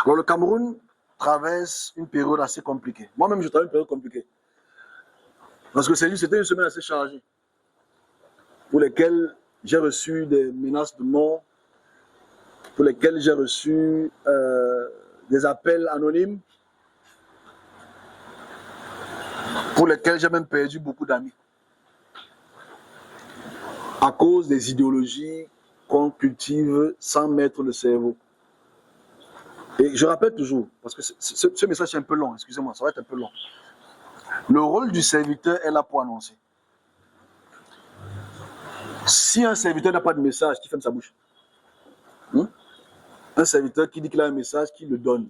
Alors, le Cameroun traverse une période assez compliquée. Moi-même, je traverse une période compliquée. Parce que c'était une semaine assez chargée, pour lesquelles j'ai reçu des menaces de mort, pour lesquelles j'ai reçu des appels anonymes, pour lesquels j'ai même perdu beaucoup d'amis. À cause des idéologies qu'on cultive sans mettre le cerveau. Et je rappelle toujours, parce que ce message est un peu long, excusez-moi, ça va être un peu long. Le rôle du serviteur est là pour annoncer. Si un serviteur n'a pas de message, qui ferme sa bouche. Un serviteur qui dit qu'il a un message, qui le donne.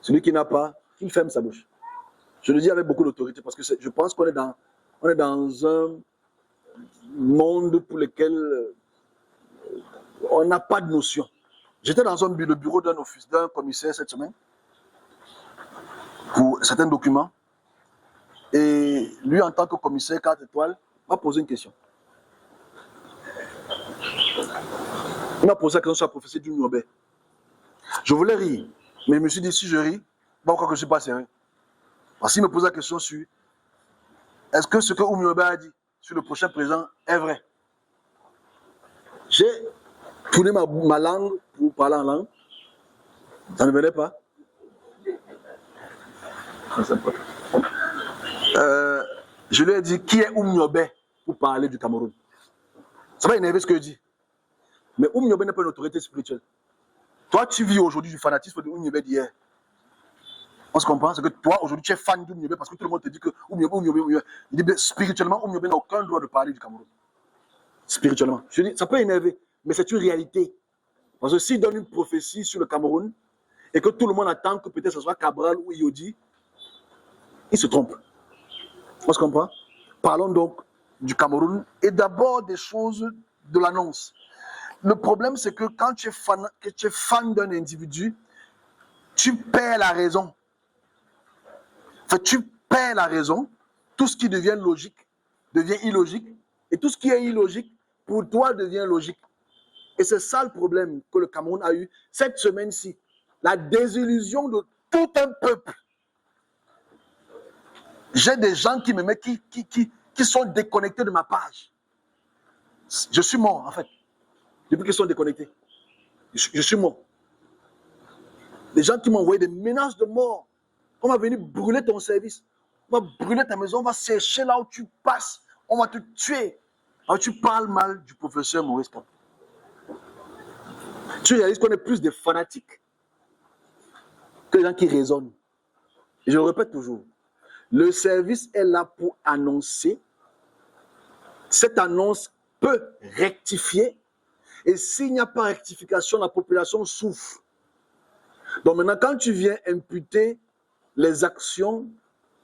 Celui qui n'a pas, qu'il ferme sa bouche. Je le dis avec beaucoup d'autorité parce que je pense qu'on est dans un monde pour lequel on n'a pas de notion. J'étais dans le bureau d'un commissaire cette semaine pour certains documents. Et lui, en tant que commissaire 4 étoiles, m'a posé une question. Il m'a posé la question sur la prophétie du Nobel. Je voulais rire, mais je me suis dit, si je ris, pas croire que je ne suis pas sérieux. Parce qu'il me pose la question sur est-ce que ce que Oumiobe a dit sur le prochain président est vrai? J'ai tourné ma langue pour parler en langue. Ça ne venait pas. Je lui ai dit qui est Oumiobe pour parler du Cameroun. Ça va énerver ce que je dis. Mais Oumiobe n'est pas une autorité spirituelle. Toi, tu vis aujourd'hui du fanatisme de Oumiobe d'hier. On se comprend, c'est que toi, aujourd'hui, tu es fan d'Oumiobe parce que tout le monde te dit que Oumiobe. Il dit, spirituellement, Oumiobe n'a aucun droit de parler du Cameroun. Spirituellement. Je dis, ça peut énerver, mais c'est une réalité. Parce que s'il donne une prophétie sur le Cameroun et que tout le monde attend que peut-être ce soit Cabral ou Iodi, il se trompe. On se comprend? Parlons donc du Cameroun et d'abord des choses de l'annonce. Le problème, c'est que quand tu es fan d'un individu, tu perds la raison. En fait, tu perds la raison. Tout ce qui devient logique devient illogique. Et tout ce qui est illogique, pour toi, devient logique. Et c'est ça le problème que le Cameroun a eu cette semaine-ci. La désillusion de tout un peuple. J'ai des gens qui me mettent, qui sont déconnectés de ma page. Je suis mort, en fait. Depuis qu'ils sont déconnectés. Je suis mort. Des gens qui m'ont envoyé des menaces de mort. On va venir brûler ton service. On va brûler ta maison. On va sécher là où tu passes. On va te tuer. Alors tu parles mal du professeur Maurice Kamto. Tu réalises qu'on est plus des fanatiques que des gens qui raisonnent. Et je le répète toujours. Le service est là pour annoncer. Cette annonce peut rectifier. Et s'il n'y a pas rectification, la population souffre. Donc maintenant, quand tu viens imputer les actions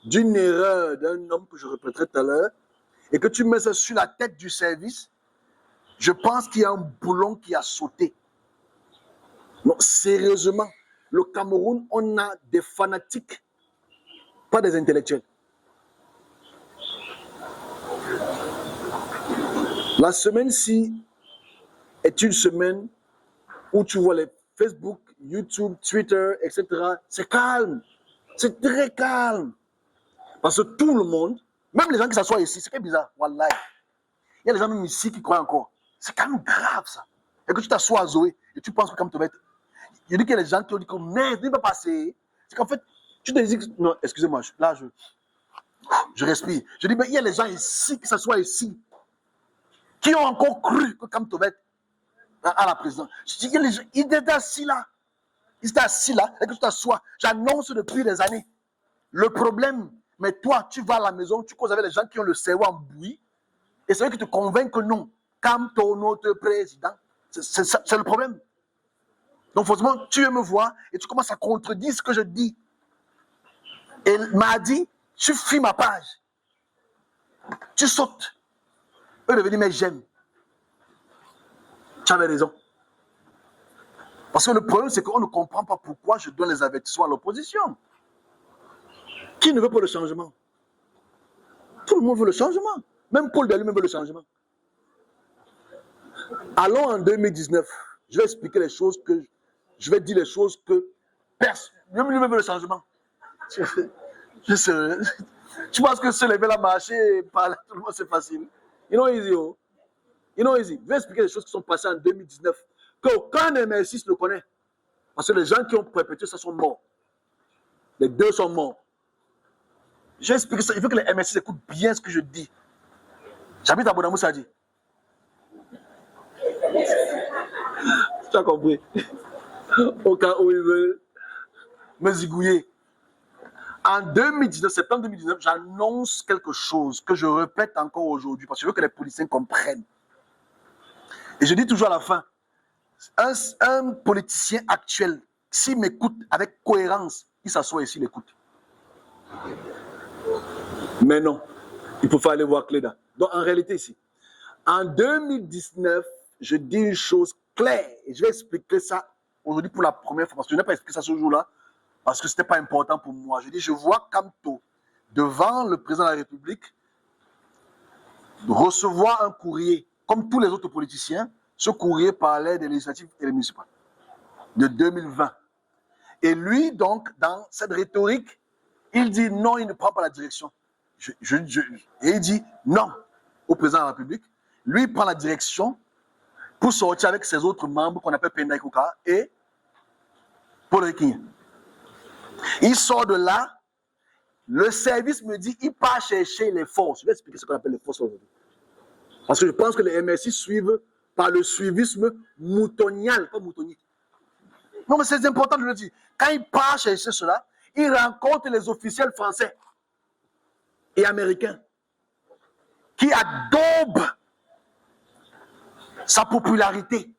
d'une erreur d'un homme que je répéterai tout à l'heure, et que tu mets ça sur la tête du service, je pense qu'il y a un boulon qui a sauté. Non, sérieusement, le Cameroun, on a des fanatiques, pas des intellectuels. La semaine-ci est une semaine où tu vois les Facebook, YouTube, Twitter, etc. C'est calme. C'est très calme. Parce que tout le monde, même les gens qui s'assoient ici, c'est très bizarre. Wallah. Il y a des gens même ici qui croient encore. C'est quand même grave ça. Et que tu t'assois à Zoé et tu penses que comme tu vas être. Il dit qu'il y a des gens qui ont dit que merde, il va passer. C'est qu'en fait, tu te dis que. Non, excusez-moi, là je respire. Je dis, mais il y a les gens ici qui s'assoient ici qui ont encore cru que comme tu vas être à la présidence. Je dis, il y a les gens, ils étaient assis là. Ils étaient assis là et que tu t'assois. J'annonce depuis des années. Le problème, mais toi, tu vas à la maison, tu causes avec les gens qui ont le cerveau en bouillie. Et c'est eux qui te convainquent que non, comme ton autre président, c'est le problème. Donc forcément, tu veux me voir et tu commences à contredire ce que je dis. Et m'a dit, tu fuis ma page. Tu sautes. Eux devaient dire, mais j'aime. Tu avais raison. Parce que le problème, c'est qu'on ne comprend pas pourquoi je donne les avertissements à l'opposition. Qui ne veut pas le changement? Tout le monde veut le changement. Même Paul Dellume veut le changement. Allons en 2019. Je vais expliquer les choses je vais dire les choses que Lui veut le changement. Je sais. Tu penses que se lever là, marcher, parler, tout le monde, c'est facile. You know easy, oh. You know easy. Je vais expliquer les choses qui sont passées en 2019, qu'aucun MR6 ne connaît. Parce que les gens qui ont perpétué ça sont morts. Les deux sont morts. Je vais expliquer ça. Il faut que les MR6 écoutent bien ce que je dis. J'habite à Bonamou Sadi. Tu as compris? Au cas où ils veulent me zigouiller. En 2019, septembre 2019, j'annonce quelque chose que je répète encore aujourd'hui parce que je veux que les policiers comprennent. Et je dis toujours à la fin, un politicien actuel, s'il m'écoute avec cohérence, il s'assoit ici, il écoute. Mais non, il faut aller voir Cléda. Donc en réalité ici, en 2019, je dis une chose claire et je vais expliquer ça aujourd'hui pour la première fois parce que je n'ai pas expliqué ça ce jour-là. Parce que ce n'était pas important pour moi. Je dis, je vois Kamto devant le président de la République recevoir un courrier, comme tous les autres politiciens. Ce courrier parlait des législatives et des municipales de 2020. Et lui, donc, dans cette rhétorique, il dit non, il ne prend pas la direction. Et il dit non au président de la République. Lui, il prend la direction pour sortir avec ses autres membres qu'on appelle Penda Ikuka et Paul Requin. Il sort de là, le service me dit, il part chercher les forces. Je vais expliquer ce qu'on appelle les forces aujourd'hui. Parce que je pense que les MRC suivent par le suivisme moutonial, pas moutonnier. Non, mais c'est important de le dire. Quand il part chercher cela, il rencontre les officiels français et américains qui adobent sa popularité.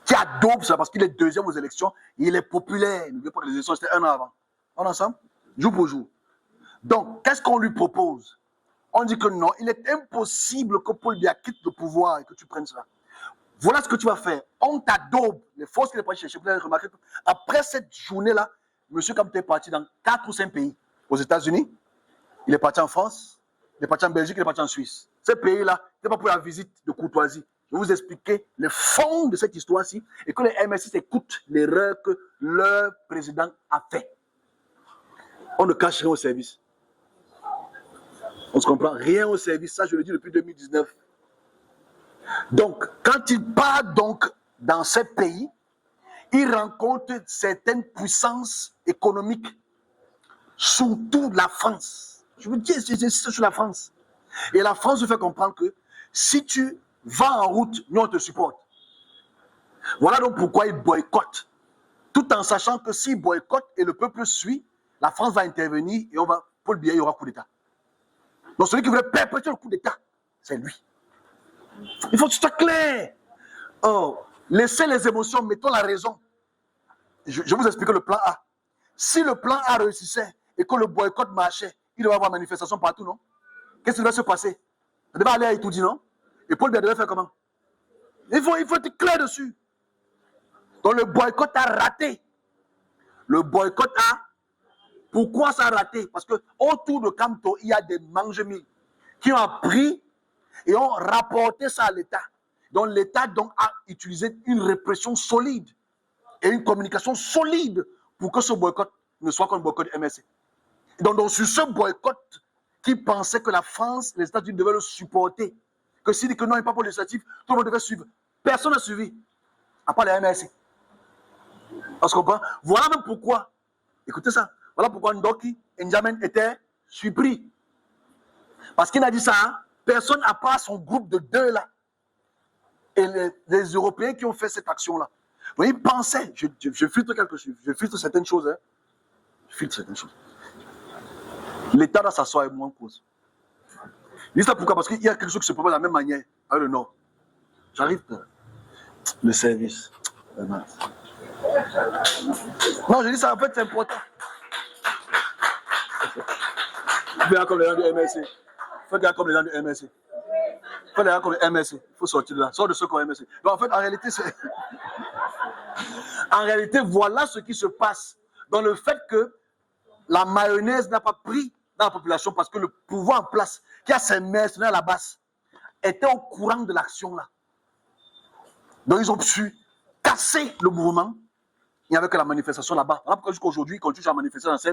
Qui adopte ça parce qu'il est deuxième aux élections, il est populaire. N'oubliez pas que les élections, c'était un an avant. On est ensemble? Jour pour jour. Donc, qu'est-ce qu'on lui propose? On dit que non, il est impossible que Paul Biya quitte le pouvoir et que tu prennes cela. Voilà ce que tu vas faire. On t'adobe. Les forces qu'il est parti chercher. Vous avez remarqué qu'après cette journée-là, M. Kamto est parti dans 4 ou 5 pays. Aux États-Unis, il est parti en France, il est parti en Belgique, il est parti en Suisse. Ces pays-là, ce n'est pas pour la visite de courtoisie. Je vais vous expliquer le fond de cette histoire-ci et que les MR6 écoutent l'erreur que leur président a fait. On ne cache rien au service. On se comprend? Rien au service. Ça, je le dis depuis 2019. Donc, quand il part donc dans ces pays, il rencontre certaines puissances économiques, surtout la France. Je veux dire, c'est sur la France. Et la France nous fait comprendre que si tu vas en route, nous on te supporte. Voilà donc pourquoi il boycotte. Tout en sachant que s'il boycotte et le peuple suit, la France va intervenir et Paul Biya, il y aura coup d'État. Donc celui qui voulait perpétuer le coup d'État, c'est lui. Il faut que tu sois clair. Oh, laissez les émotions, mettons la raison. Je vais vous expliquer le plan A. Si le plan A réussissait et que le boycott marchait, il devait y avoir manifestation partout, non? Qu'est-ce qui devait se passer? Ça devait aller à Itoudi, non? Et Paul Biya devait faire comment? Il faut être clair dessus. Donc le boycott a raté. Le boycott a... Pourquoi ça a raté? Parce que autour de Kamto, il y a des mange-mille qui ont appris et ont rapporté ça à l'État. Donc l'État a utilisé une répression solide et une communication solide pour que ce boycott ne soit qu'un boycott MSC. Donc sur ce boycott, qui pensait que la France, les États-Unis devaient le supporter, que s'il dit que non, il n'est pas pour législatif, tout le monde devait suivre. Personne n'a suivi, à part les MSC. On se comprend? Voilà même pourquoi, écoutez ça, voilà pourquoi Ndoki N'Djamène était surpris. Parce qu'il a dit ça, hein, personne à part son groupe de deux là. Et les Européens qui ont fait cette action-là. Vous voyez, ils pensaient, je filtre quelque chose, je filtre certaines choses. Hein. Je filtre certaines choses. L'État doit s'asseoir et moi en cause. Je dis ça pourquoi? Parce qu'il y a quelque chose qui se propose de la même manière avec le Nord. J'arrive, le service. Non, je dis ça, en fait, c'est important. Fais comme les gens du MSC. Fais comme les gens du MSC. Fais les gens comme le MSC. Il faut sortir de là. Sors de ceux qui ont MSC. Donc, en fait, en réalité, c'est... En réalité, voilà ce qui se passe dans le fait que la mayonnaise n'a pas pris dans la population parce que le pouvoir en place, qui a ses mercenaires à la base, était au courant de l'action là. Donc, ils ont su casser le mouvement Il n'y avait que la manifestation là-bas. Voilà pourquoi jusqu'à aujourd'hui, ils continuent à manifester dans ces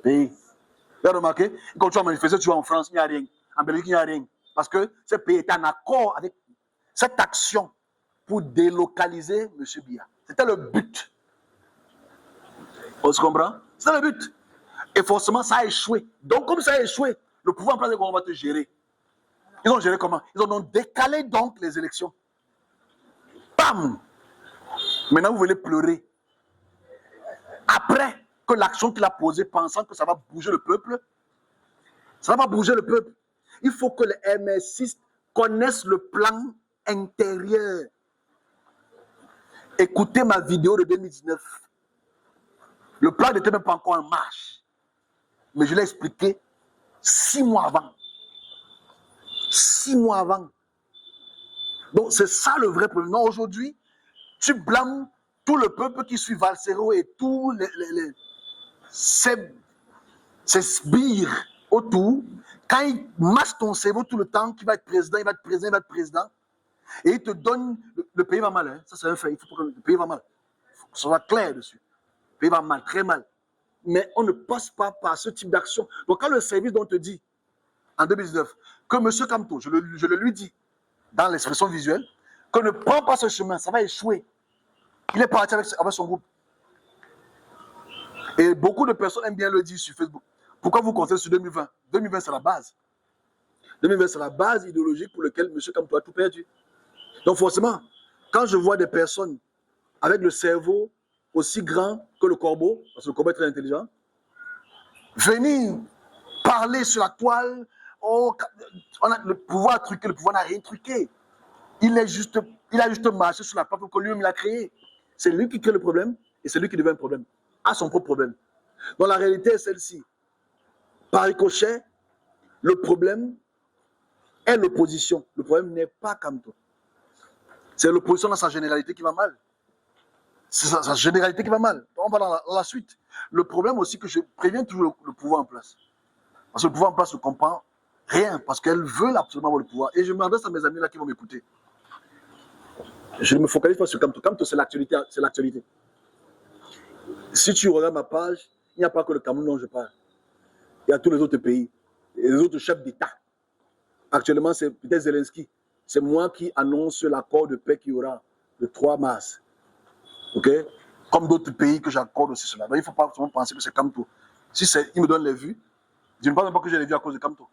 pays. Vous avez remarqué? Ils continuent à manifester toujours en France, il n'y a rien. En Belgique, il n'y a rien. Parce que ce pays était en accord avec cette action pour délocaliser M. Biya. C'était le but. On se comprend? C'était le but. Et forcément, ça a échoué. Donc, comme ça a échoué, le pouvoir en place, on va te gérer. Ils ont géré comment? Ils ont donc décalé donc les élections. Bam! Maintenant, vous venez pleurer. Après que l'action qu'il a posée, pensant que ça va bouger le peuple, ça ne va pas bouger le peuple. Il faut que les MSistes connaissent le plan intérieur. Écoutez ma vidéo de 2019. Le plan n'était même pas encore en marche. Mais je l'ai expliqué 6 mois avant. 6 mois avant. Donc, c'est ça le vrai problème. Non, aujourd'hui, tu blâmes tout le peuple qui suit Valsero et tous ces sbires autour. Quand ils massent ton cerveau tout le temps, qu'il va être président, il va être président, il va être président, et ils te donnent. Le pays va mal, hein. Ça c'est un fait. Il faut que le pays va mal. Il faut que ce soit clair dessus. Le pays va mal, très mal. Mais on ne passe pas par ce type d'action. Donc, quand le service dont on te dit, en 2019, que M. Kamto, je le lui dis, dans l'expression visuelle, qu'on ne prend pas ce chemin, ça va échouer. Il est parti avec son groupe. Et beaucoup de personnes aiment bien le dire sur Facebook. Pourquoi vous comptez sur 2020? 2020, c'est la base. 2020, c'est la base idéologique pour laquelle M. Kamto a tout perdu. Donc forcément, quand je vois des personnes avec le cerveau aussi grand que le corbeau, parce que le corbeau est très intelligent, venir parler sur la toile, oh, on a le pouvoir truqué, le pouvoir n'a rien truqué. Il a juste marché sur la plateforme que lui-même il a créée. C'est lui qui crée le problème et c'est lui qui devient un problème, a son propre problème. Donc la réalité est celle-ci. Par ricochet, le problème est l'opposition. Le problème n'est pas Kamto. C'est l'opposition dans sa généralité qui va mal. C'est sa généralité qui va mal. On va dans la suite. Le problème aussi que je préviens toujours le pouvoir en place. Parce que le pouvoir en place ne comprend rien. Parce qu'elle veut absolument avoir le pouvoir. Et je m'adresse à mes amis là qui vont m'écouter. Je ne me focalise pas sur Kamto. Kamto, c'est l'actualité. C'est l'actualité. Si tu regardes ma page, il n'y a pas que le Cameroun dont je parle. Il y a tous les autres pays. Et les autres chefs d'État. Actuellement, c'est peut-être Zelensky. C'est moi qui annonce l'accord de paix qu'il y aura le 3 mars. OK? Comme d'autres pays que j'accorde aussi cela. Donc, il ne faut pas penser que c'est Kamto. Si il me donne les vues, je ne pense pas que j'ai les vues à cause de Kamto.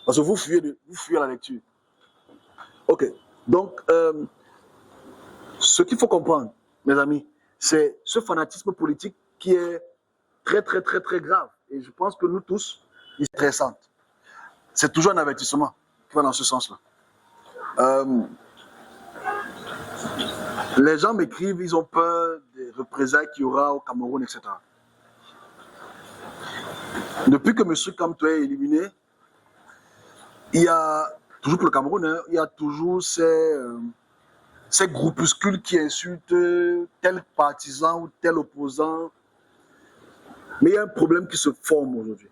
Parce que vous fuyez la lecture. OK. Donc, ce qu'il faut comprendre, mes amis, c'est ce fanatisme politique qui est très, très, très, très grave. Et je pense que nous tous, il est stressant. C'est toujours un avertissement qui va dans ce sens-là. Les gens m'écrivent, ils ont peur des représailles qu'il y aura au Cameroun, etc. Depuis que M. Kamto est éliminé, il y a, toujours pour le Cameroun, hein, il y a toujours ces groupuscules qui insultent tel partisan ou tel opposant. Mais il y a un problème qui se forme aujourd'hui.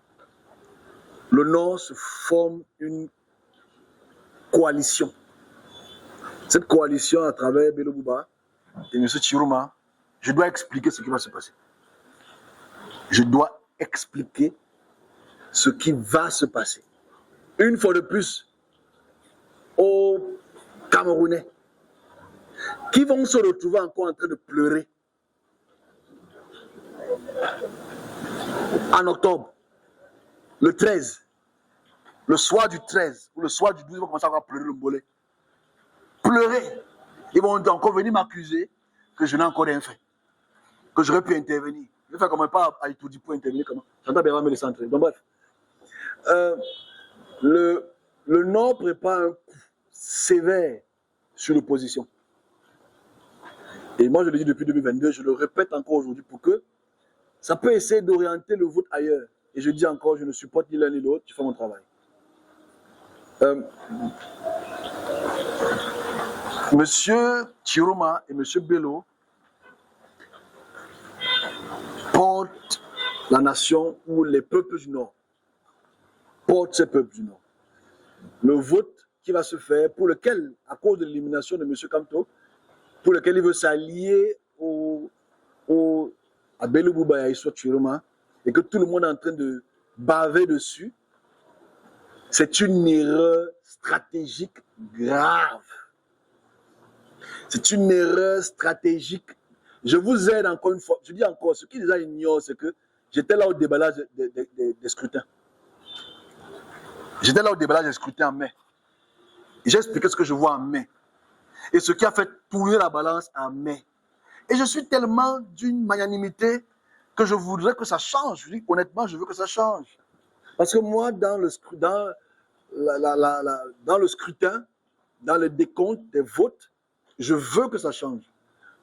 Le Nord se forme une coalition. Cette coalition, à travers Bello Bouba et M. Chirouma, je dois expliquer ce qui va se passer. Je dois expliquer ce qui va se passer. Une fois de plus, aux Camerounais qui vont se retrouver encore en train de pleurer en octobre, le 13, le soir du 13 ou le soir du 12, ils vont commencer à pleurer le mollet. Pleurer. Ils vont encore venir m'accuser que je n'ai encore rien fait, que j'aurais pu intervenir. Je vais faire comment pas à Itoudi pour intervenir comment. J'entends bien me laisser entrer. Donc bref. Le Nord prépare un coup sévère sur l'opposition. Et moi, je le dis depuis 2022, je le répète encore aujourd'hui pour que ça peut essayer d'orienter le vote ailleurs. Et je dis encore, je ne supporte ni l'un ni l'autre, je fais mon travail. Monsieur Chirouma et Monsieur Bello portent la nation ou les peuples du Nord. Portent ces peuples du Nord. Le vote qui va se faire, pour lequel, à cause de l'élimination de M. Kamto, pour lequel il veut s'allier aux Abel Bouba et Issoua Chiroma, et que tout le monde est en train de baver dessus, c'est une erreur stratégique grave. C'est une erreur stratégique. Je vous aide encore une fois. Je dis encore, ce qui déjà ignore, c'est que j'étais là au déballage des scrutins. J'étais là au déballage des scrutins en mai. J'ai expliqué ce que je vois en mai. Et ce qui a fait tourner la balance en mai. Et je suis tellement d'une magnanimité que je voudrais que ça change. Je dis honnêtement, je veux que ça change. Parce que moi, dans le scrutin, dans le décompte des votes, je veux que ça change.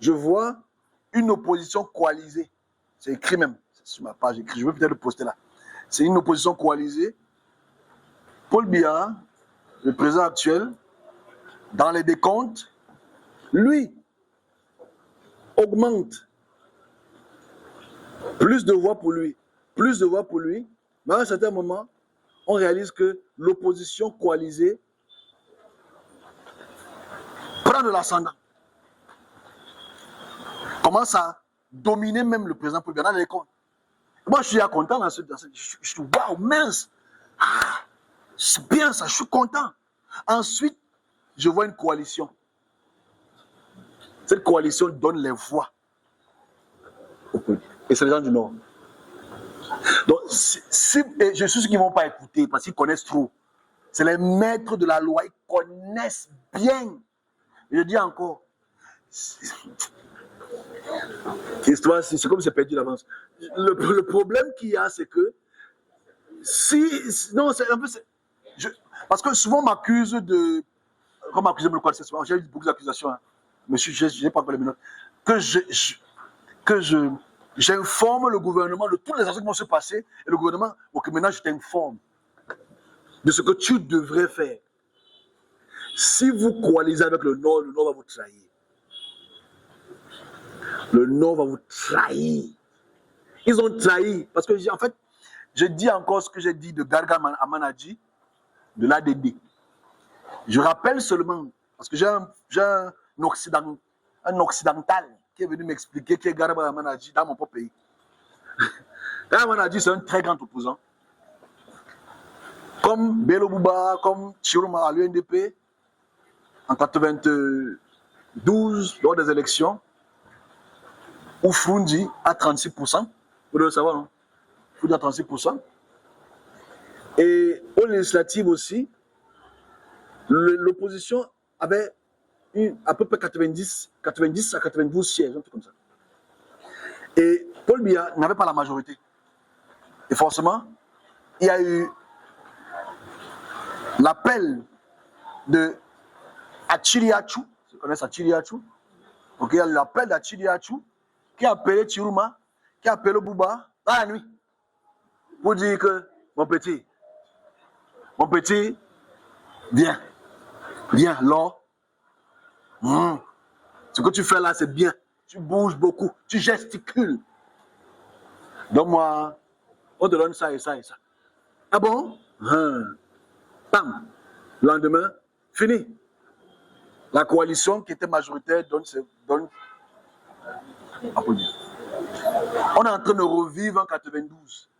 Je vois une opposition coalisée. C'est écrit même. C'est sur ma page écrit. Je vais peut-être le poster là. C'est une opposition coalisée. Paul Biya, le président actuel, dans les décomptes, lui, augmente. Plus de voix pour lui. Plus de voix pour lui. Mais à un certain moment, on réalise que l'opposition coalisée prend de l'ascendant. Commence à dominer même le président Paul Biya dans les comptes. Moi, je suis content dans ce. Je suis waouh, mince! Ah, c'est bien ça, je suis content. Ensuite, je vois une coalition. Cette coalition donne les voix. Et c'est les gens du Nord. Donc, et je suis ceux qui ne vont pas écouter parce qu'ils connaissent trop. C'est les maîtres de la loi, ils connaissent bien. Je dis encore, l'histoire, c'est comme c'est perdu d'avance. Le problème qu'il y a, c'est que non, c'est un peu. Parce que souvent, on m'accuse de. Quand on m'accuse de me connaître, j'ai eu beaucoup d'accusations. Hein. Mais je n'ai pas encore les minutes. Que j'informe le gouvernement de toutes les actions qui vont se passer. Et le gouvernement, ok, maintenant je t'informe de ce que tu devrais faire. Si vous coalisez avec le Nord va vous trahir. Le Nord va vous trahir. Ils ont trahi. Parce que, en fait, je dis encore ce que j'ai dit de Garga Amanadji, de l'ADD. Je rappelle seulement, parce que j'ai un occidental qui est venu m'expliquer qui est Garga Amanadji dans mon propre pays. Garga Amanadji, c'est un très grand opposant. Comme Bello Bouba, comme Chiroma à l'UNDP, en 92, lors des élections, où Frundi à 36%, vous devez le savoir, non? Frundi à 36%. Et aux législatives aussi, l'opposition avait eu à peu près 90 à 92 sièges, un truc comme ça. Et Paul Biya n'avait pas la majorité. Et forcément, il y a eu l'appel de Achiriachu, vous connaissez Achiriachu? Donc il y a l'appel d'Achiriachu qui a appelé Chiroma, qui a appelé Bouba dans la nuit pour dire que mon petit, viens, là. Ce que tu fais là, c'est bien. Tu bouges beaucoup, tu gesticules. Donc moi, on te donne ça et ça et ça. Ah bon? Bam. Le lendemain, fini. La coalition qui était majoritaire donne. On est en train de revivre en 92.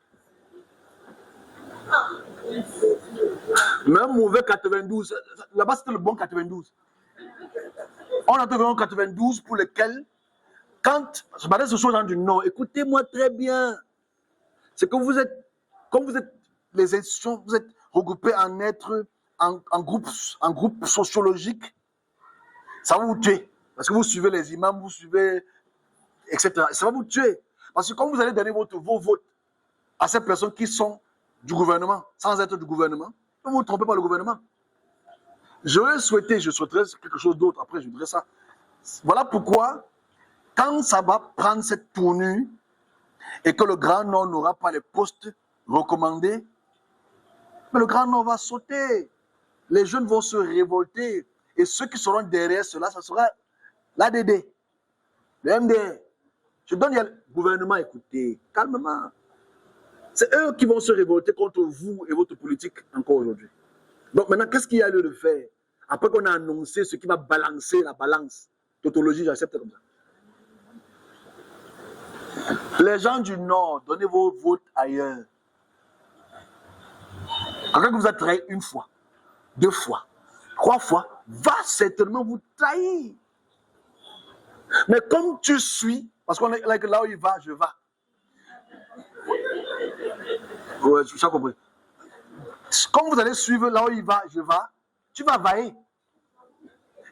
Même mauvais 92. Là-bas, c'était le bon 92. On est en train de vivre en 92 pour lequel, quand je m'adresse aux gens du Nord, écoutez-moi très bien. C'est que vous êtes, comme vous êtes les institutions, vous êtes regroupés en groupe sociologique, ça va vous tuer. Parce que vous suivez les imams, vous suivez, etc. Ça va vous tuer. Parce que quand vous allez donner vos votes à ces personnes qui sont du gouvernement, sans être du gouvernement, ne vous trompez pas le gouvernement. Je souhaiterais quelque chose d'autre. Après, je voudrais ça. Voilà pourquoi, quand ça va prendre cette tournure et que le Grand Nord n'aura pas les postes recommandés, mais le Grand Nord va sauter. Les jeunes vont se révolter. Et ceux qui seront derrière cela, ça sera l'ADD, le MDR. Je donne le gouvernement, écoutez, calmement. C'est eux qui vont se révolter contre vous et votre politique encore aujourd'hui. Donc maintenant, qu'est-ce qu'il y a lieu de faire? Après qu'on a annoncé ce qui va balancer la balance, tautologie, j'accepte comme ça. Les gens du Nord, donnez vos votes ailleurs. Quelqu'un que vous a trahi une fois, 2 fois, 3 fois, va certainement vous trahir. Mais comme tu suis, parce qu'on est là où il va, je vais. Ouais, tu as compris. Comme vous allez suivre là où il va, je vais, tu vas vailler.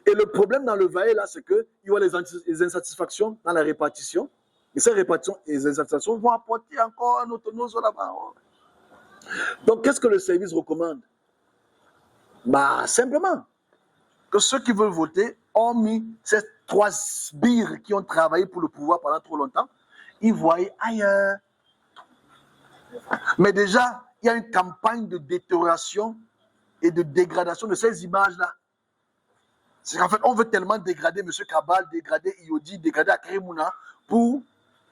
Et le problème dans le vailler, là, c'est qu'il y aura les insatisfactions dans la répartition. Et ces répartitions et les insatisfactions vont apporter encore un autre nozo là-bas. Donc, qu'est-ce que le service recommande? Bah, simplement, que ceux qui veulent voter ont mis ces 3 sbires qui ont travaillé pour le pouvoir pendant trop longtemps, ils voient ailleurs. Mais déjà, il y a une campagne de détérioration et de dégradation de ces images-là. C'est qu'en fait, on veut tellement dégrader M. Kabal, dégrader Iodi, dégrader Akeremouna pour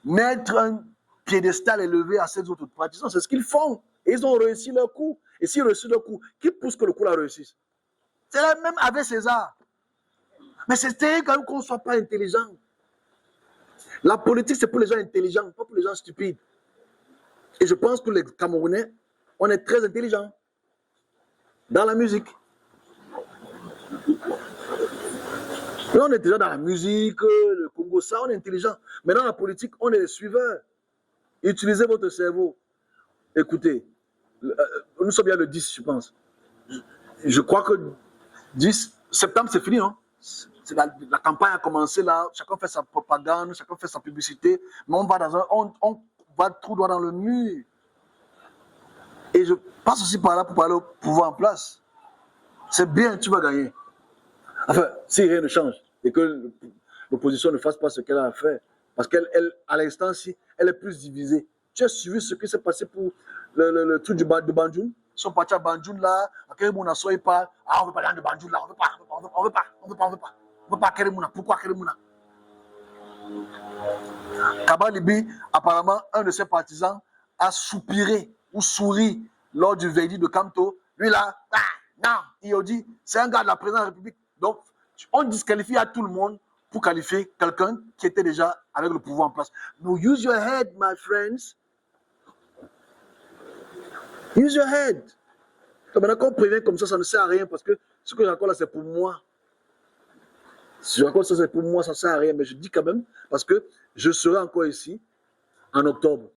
mettre un piédestal élevé à ces autres partisans. C'est ce qu'ils font. Et ils ont réussi leur coup. Et s'ils réussissent leur coup, qui pousse que le coup la réussisse? C'est la même avec César. Mais c'est terrible quand même qu'on ne soit pas intelligent. La politique, c'est pour les gens intelligents, pas pour les gens stupides. Et je pense que les Camerounais, on est très intelligents dans la musique. Là, on est déjà dans la musique, le Congo, ça, on est intelligent. Mais dans la politique, on est les suiveurs. Utilisez votre cerveau. Écoutez, nous sommes bien le 10, je pense. Je crois que 10 septembre, c'est fini, non? La campagne a commencé là, chacun fait sa propagande, chacun fait sa publicité, mais on va tout droit dans le mur. Et je passe aussi par là pour parler au pouvoir en place. C'est bien, tu vas gagner. Enfin, si rien ne change et que l'opposition ne fasse pas ce qu'elle a à faire, parce qu'elle, à l'instant, si elle est plus divisée. Tu as suivi ce qui s'est passé pour le truc de Banjoun? Ils sont partis à Banjoun là, à Keremouna, soit ils parlent, on veut pas aller de Banjoun là, on veut pas Keremouna, pourquoi Keremouna? Kabalibi, apparemment, un de ses partisans a soupiré ou souri lors du verdict de Kamto. Lui là, non, il a dit, c'est un gars de la présidence de la République. Donc, on disqualifie à tout le monde pour qualifier quelqu'un qui était déjà avec le pouvoir en place. No, use your head, my friends. Use your head. Donc maintenant qu'on prévient comme ça ne sert à rien parce que ce que je raconte là, c'est pour moi. Si je raconte ça, c'est pour moi, ça ne sert à rien. Mais je dis quand même parce que je serai encore ici en octobre.